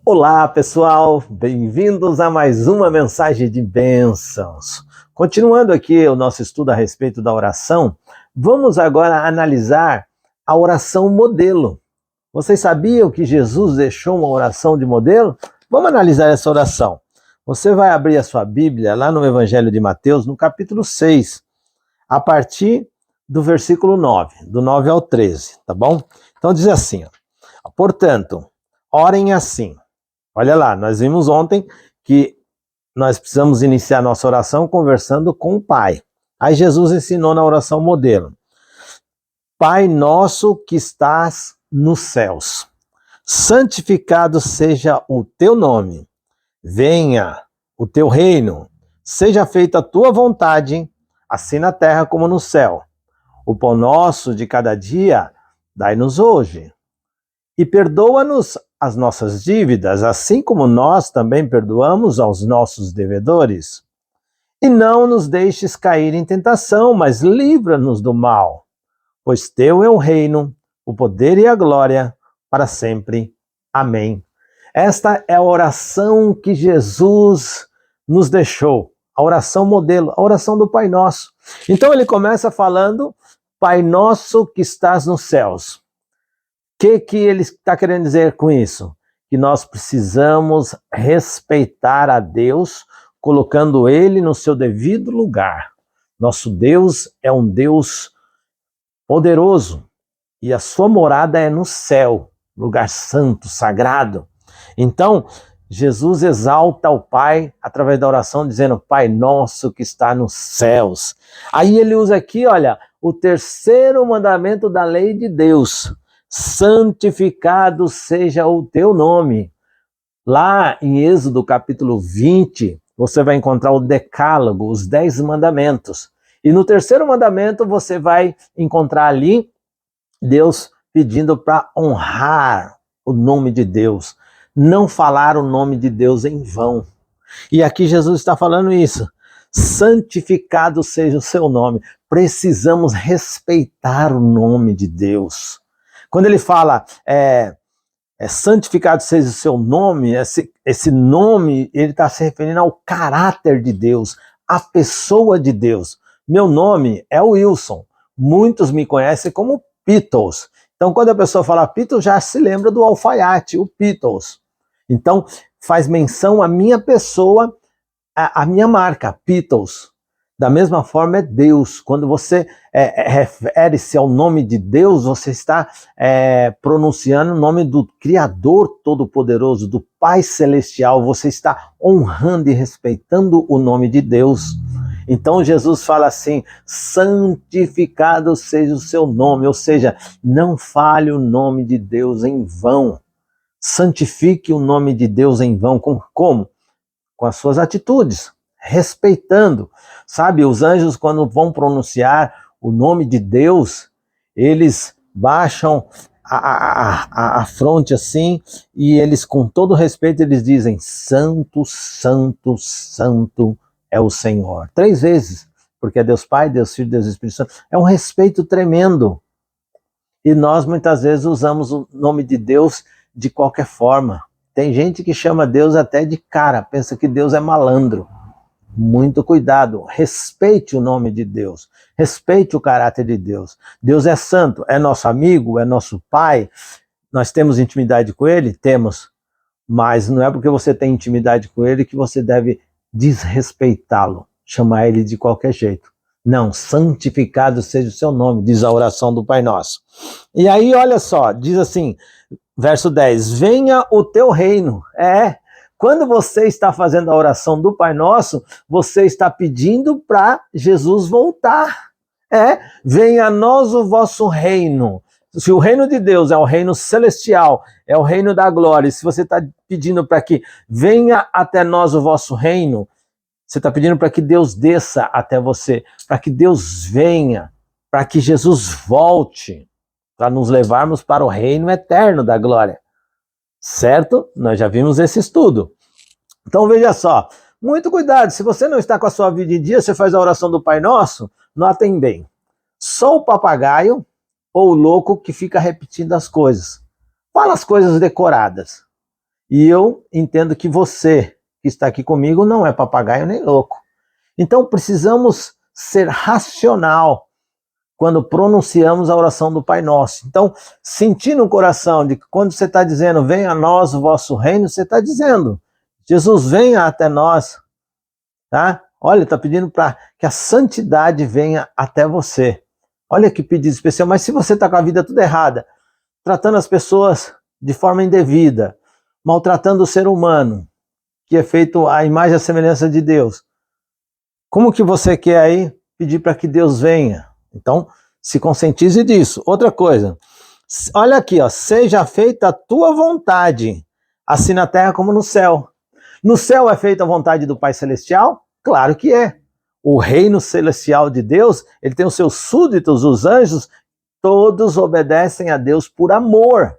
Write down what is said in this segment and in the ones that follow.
Olá pessoal, bem-vindos a mais uma mensagem de bênçãos. Continuando aqui o nosso estudo a respeito da oração, vamos agora analisar a oração modelo. Vocês sabiam que Jesus deixou uma oração de modelo? Vamos analisar essa oração. Você vai abrir a sua Bíblia lá no Evangelho de Mateus, no capítulo 6, a partir do versículo 9, do 9 ao 13, tá bom? Então diz assim, ó, portanto, orem assim. Olha lá, nós vimos ontem que nós precisamos iniciar nossa oração conversando com o Pai. Aí Jesus ensinou na oração modelo. Pai nosso que estás nos céus, santificado seja o teu nome. Venha o teu reino, seja feita a tua vontade, assim na terra como no céu. O pão nosso de cada dia, dai-nos hoje. E perdoa-nos as nossas dívidas, assim como nós também perdoamos aos nossos devedores. E não nos deixes cair em tentação, mas livra-nos do mal. Pois teu é o reino, o poder e a glória, para sempre. Amém. Esta é a oração que Jesus nos deixou, a oração modelo, a oração do Pai Nosso. Então ele começa falando, Pai Nosso que estás nos céus. O que ele está querendo dizer com isso? Que nós precisamos respeitar a Deus, colocando Ele no seu devido lugar. Nosso Deus é um Deus poderoso e a sua morada é no céu, lugar santo, sagrado. Então, Jesus exalta o Pai através da oração, dizendo, Pai nosso que está nos céus. Aí ele usa aqui, olha, o terceiro mandamento da lei de Deus. Santificado seja o teu nome. Lá em Êxodo capítulo 20, você vai encontrar o decálogo, os 10 mandamentos. E no terceiro mandamento você vai encontrar ali Deus pedindo para honrar o nome de Deus, não falar o nome de Deus em vão. E aqui Jesus está falando isso. Santificado seja o seu nome. Precisamos respeitar o nome de Deus. Quando ele fala, santificado seja o seu nome, esse nome, ele está se referindo ao caráter de Deus, à pessoa de Deus. Meu nome é Wilson, muitos me conhecem como Beatles. Então, quando a pessoa fala Beatles, já se lembra do alfaiate, o Beatles. Então, faz menção à minha pessoa, à minha marca, Beatles. Da mesma forma é Deus. Quando você refere-se ao nome de Deus, você está pronunciando o nome do Criador Todo-Poderoso, do Pai Celestial. Você está honrando e respeitando o nome de Deus. Então Jesus fala assim, santificado seja o seu nome, ou seja, não fale o nome de Deus em vão. Santifique o nome de Deus em vão. Como? Com as suas atitudes, respeitando. Sabe, os anjos quando vão pronunciar o nome de Deus, eles baixam a fronte assim, e eles com todo respeito, eles dizem, santo, santo, santo é o Senhor. 3 vezes, porque é Deus Pai, Deus Filho, Deus Espírito Santo. É um respeito tremendo. E nós muitas vezes usamos o nome de Deus de qualquer forma. Tem gente que chama Deus até de cara, pensa que Deus é malandro. Muito cuidado, respeite o nome de Deus, respeite o caráter de Deus. Deus é santo, é nosso amigo, é nosso Pai. Nós temos intimidade com Ele? Temos. Mas não é porque você tem intimidade com Ele que você deve desrespeitá-lo, chamar Ele de qualquer jeito. Não, santificado seja o seu nome, diz a oração do Pai Nosso. E aí, olha só, diz assim, verso 10, venha o teu reino. Quando você está fazendo a oração do Pai Nosso, você está pedindo para Jesus voltar. Venha a nós o vosso reino. Se o reino de Deus é o reino celestial, é o reino da glória, e se você está pedindo para que venha até nós o vosso reino, você está pedindo para que Deus desça até você, para que Deus venha, para que Jesus volte, para nos levarmos para o reino eterno da glória. Certo? Nós já vimos esse estudo. Então veja só, muito cuidado, se você não está com a sua vida em dia, você faz a oração do Pai Nosso, notem bem, só o papagaio ou o louco que fica repetindo as coisas. Fala as coisas decoradas. E eu entendo que você que está aqui comigo não é papagaio nem louco. Então precisamos ser racional quando pronunciamos a oração do Pai Nosso. Então, sentir no coração de que quando você está dizendo, venha a nós o vosso reino, você está dizendo, Jesus, venha até nós, tá? Olha, está pedindo para que a santidade venha até você. Olha que pedido especial, mas se você está com a vida toda errada, tratando as pessoas de forma indevida, maltratando o ser humano, que é feito à imagem e à semelhança de Deus, como que você quer aí pedir para que Deus venha? Então, se conscientize disso. Outra coisa, olha aqui, ó, seja feita a tua vontade, assim na terra como no céu. No céu é feita a vontade do Pai Celestial? Claro que é. O reino celestial de Deus, ele tem os seus súditos, os anjos, todos obedecem a Deus por amor,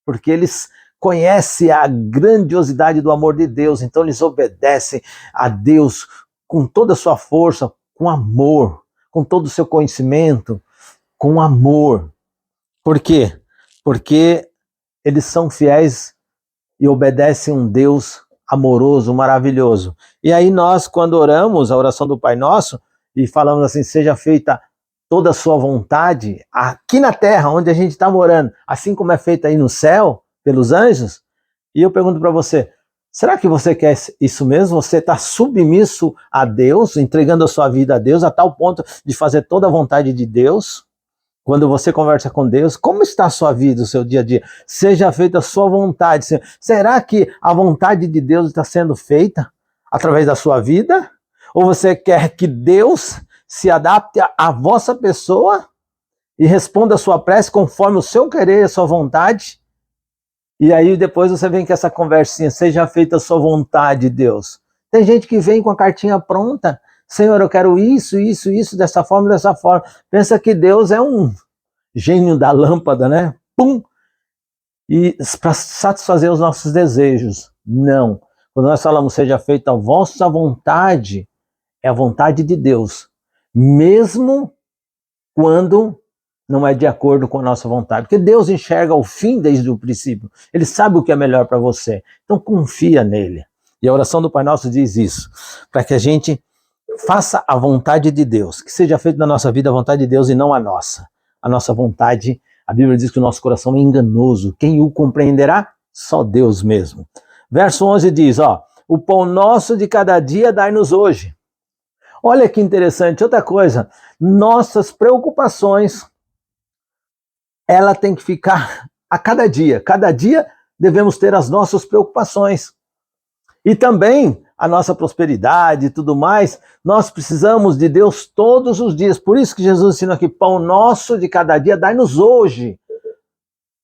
porque eles conhecem a grandiosidade do amor de Deus, então eles obedecem a Deus com toda a sua força, com amor, com todo o seu conhecimento, com amor. Por quê? Porque eles são fiéis e obedecem um Deus amoroso, maravilhoso. E aí nós, quando oramos a oração do Pai Nosso, e falamos assim, seja feita toda a sua vontade, aqui na terra, onde a gente está morando, assim como é feita aí no céu, pelos anjos, e eu pergunto para você, será que você quer isso mesmo? Você está submisso a Deus, entregando a sua vida a Deus, a tal ponto de fazer toda a vontade de Deus? Quando você conversa com Deus, como está a sua vida, o seu dia a dia? Seja feita a sua vontade. Será que a vontade de Deus está sendo feita através da sua vida? Ou você quer que Deus se adapte à vossa pessoa e responda a sua prece conforme o seu querer e a sua vontade? E aí depois você vem com essa conversinha, seja feita a sua vontade, Deus. Tem gente que vem com a cartinha pronta, Senhor, eu quero isso, isso, isso, dessa forma, dessa forma. Pensa que Deus é um gênio da lâmpada, né? Pum! E para satisfazer os nossos desejos. Não. Quando nós falamos, seja feita a vossa vontade, é a vontade de Deus. Mesmo quando não é de acordo com a nossa vontade. Porque Deus enxerga o fim desde o princípio. Ele sabe o que é melhor para você. Então confia nele. E a oração do Pai Nosso diz isso. Para que a gente faça a vontade de Deus. Que seja feita na nossa vida a vontade de Deus e não a nossa. A nossa vontade, a Bíblia diz que o nosso coração é enganoso. Quem o compreenderá? Só Deus mesmo. Verso 11 diz, ó, o pão nosso de cada dia dai-nos hoje. Olha que interessante, outra coisa, nossas preocupações, ela tem que ficar a cada dia devemos ter as nossas preocupações. E também a nossa prosperidade e tudo mais, nós precisamos de Deus todos os dias. Por isso que Jesus ensina aqui, pão nosso de cada dia, dai-nos hoje.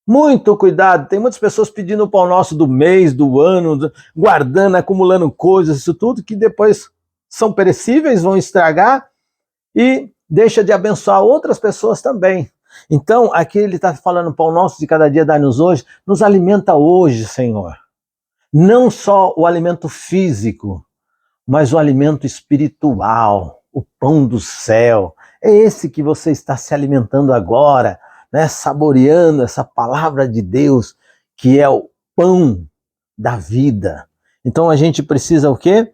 Muito cuidado, tem muitas pessoas pedindo o pão nosso do mês, do ano, guardando, acumulando coisas, isso tudo que depois são perecíveis, vão estragar e deixa de abençoar outras pessoas também. Então, aqui ele está falando, pão nosso de cada dia dai-nos hoje, nos alimenta hoje, Senhor. Não só o alimento físico, mas o alimento espiritual, o pão do céu. É esse que você está se alimentando agora, né? Saboreando essa palavra de Deus, que é o pão da vida. Então a gente precisa o quê?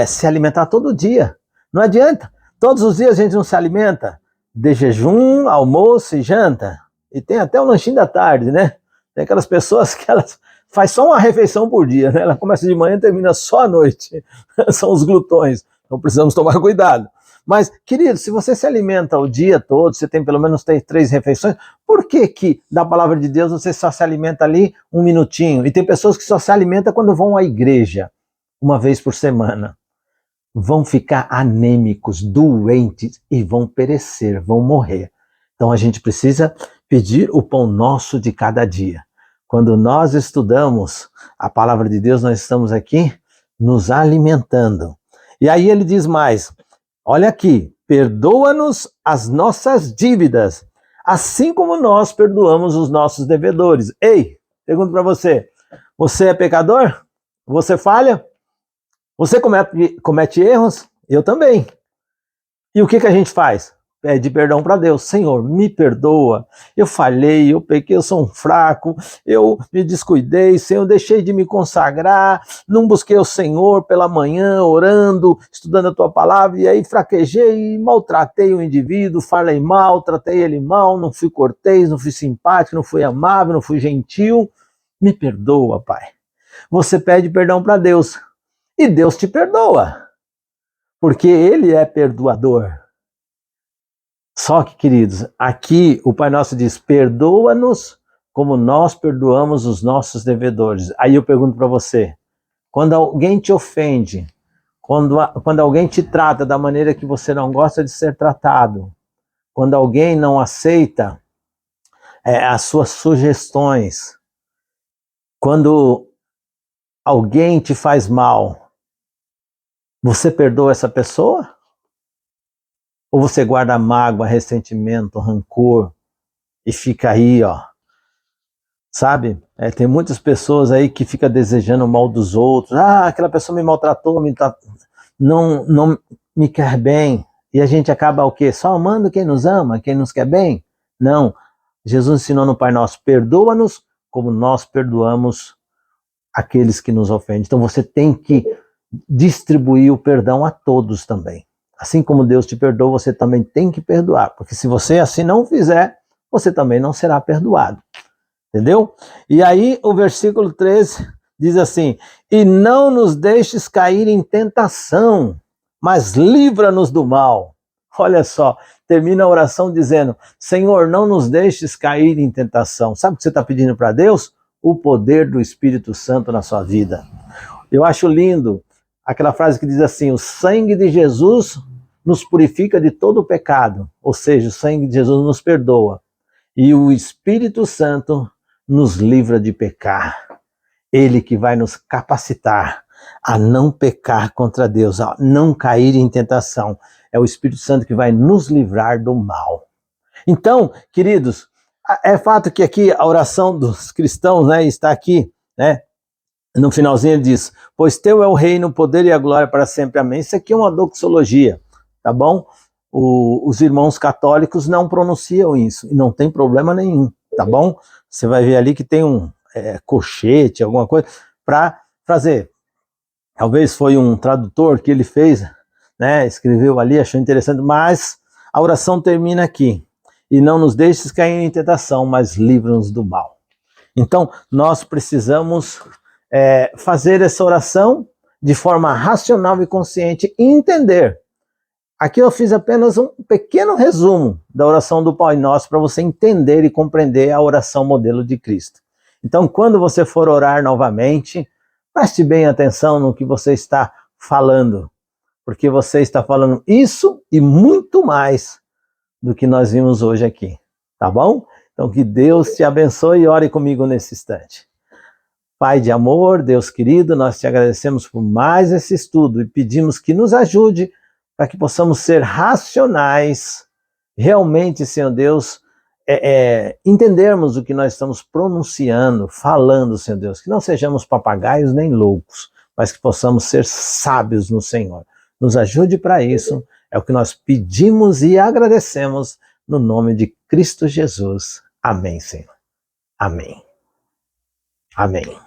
Se alimentar todo dia. Não adianta. Todos os dias a gente não se alimenta. De jejum, almoço e janta. E tem até o lanchinho da tarde, né? Tem aquelas pessoas que elas faz só uma refeição por dia, né? Ela começa de manhã e termina só à noite. São os glutões. Então precisamos tomar cuidado. Mas, querido, se você se alimenta o dia todo, você tem pelo menos 3 refeições, por que da palavra de Deus você só se alimenta ali um minutinho? E tem pessoas que só se alimentam quando vão à igreja, uma vez por semana. Vão ficar anêmicos, doentes e vão perecer, vão morrer. Então a gente precisa pedir o pão nosso de cada dia. Quando nós estudamos a palavra de Deus, nós estamos aqui nos alimentando. E aí ele diz mais, olha aqui, perdoa-nos as nossas dívidas, assim como nós perdoamos os nossos devedores. Ei, pergunto para você, você é pecador? Você falha? Você comete erros? Eu também. E o que a gente faz? pede perdão para Deus. Senhor, me perdoa, eu falhei, eu pequei, eu sou um fraco, eu me descuidei, Senhor, deixei de me consagrar, não busquei o Senhor pela manhã, orando, estudando a tua palavra, e aí fraquejei e maltratei o indivíduo, falei mal, tratei ele mal, não fui cortês, não fui simpático, não fui amável, não fui gentil. Me perdoa, Pai. Você pede perdão para Deus e Deus te perdoa, porque Ele é perdoador. Só que, queridos, aqui o Pai Nosso diz, perdoa-nos como nós perdoamos os nossos devedores. Aí eu pergunto para você, quando alguém te ofende, quando alguém te trata da maneira que você não gosta de ser tratado, quando alguém não aceita as suas sugestões, quando alguém te faz mal, você perdoa essa pessoa? Ou você guarda mágoa, ressentimento, rancor e fica aí, ó, sabe? Tem muitas pessoas aí que ficam desejando o mal dos outros. Ah, aquela pessoa me maltratou, não me quer bem. E a gente acaba o quê? Só amando quem nos ama, quem nos quer bem? Não. Jesus ensinou no Pai Nosso, perdoa-nos como nós perdoamos aqueles que nos ofendem. Então você tem que distribuir o perdão a todos também. Assim como Deus te perdoa, você também tem que perdoar, porque se você assim não fizer, você também não será perdoado. Entendeu? E aí o versículo 13 diz assim, e não nos deixes cair em tentação, mas livra-nos do mal. Olha só, termina a oração dizendo, Senhor, não nos deixes cair em tentação. Sabe o que você está pedindo para Deus? O poder do Espírito Santo na sua vida. Eu acho lindo aquela frase que diz assim, o sangue de Jesus nos purifica de todo o pecado, ou seja, o sangue de Jesus nos perdoa, e o Espírito Santo nos livra de pecar. Ele que vai nos capacitar a não pecar contra Deus, a não cair em tentação. É o Espírito Santo que vai nos livrar do mal. Então, queridos, é fato que aqui a oração dos cristãos, né, está aqui, né? No finalzinho ele diz, pois teu é o reino, o poder e a glória para sempre, amém. Isso aqui é uma doxologia, tá bom? Os irmãos católicos não pronunciam isso, e não tem problema nenhum, tá bom? Você vai ver ali que tem um colchete, alguma coisa, para fazer. Talvez foi um tradutor que ele fez, né? Escreveu ali, achou interessante, mas a oração termina aqui. E não nos deixes cair em tentação, mas livra-nos do mal. Então, nós precisamos fazer essa oração de forma racional e consciente e entender. Aqui eu fiz apenas um pequeno resumo da oração do Pai Nosso para você entender e compreender a oração modelo de Cristo. Então, quando você for orar novamente, preste bem atenção no que você está falando, porque você está falando isso e muito mais do que nós vimos hoje aqui, tá bom? Então, que Deus te abençoe e ore comigo nesse instante. Pai de amor, Deus querido, nós te agradecemos por mais esse estudo e pedimos que nos ajude para que possamos ser racionais, realmente, Senhor Deus, entendermos o que nós estamos pronunciando, falando, Senhor Deus, que não sejamos papagaios nem loucos, mas que possamos ser sábios no Senhor. Nos ajude para isso, é o que nós pedimos e agradecemos no nome de Cristo Jesus. Amém, Senhor. Amém. Amém.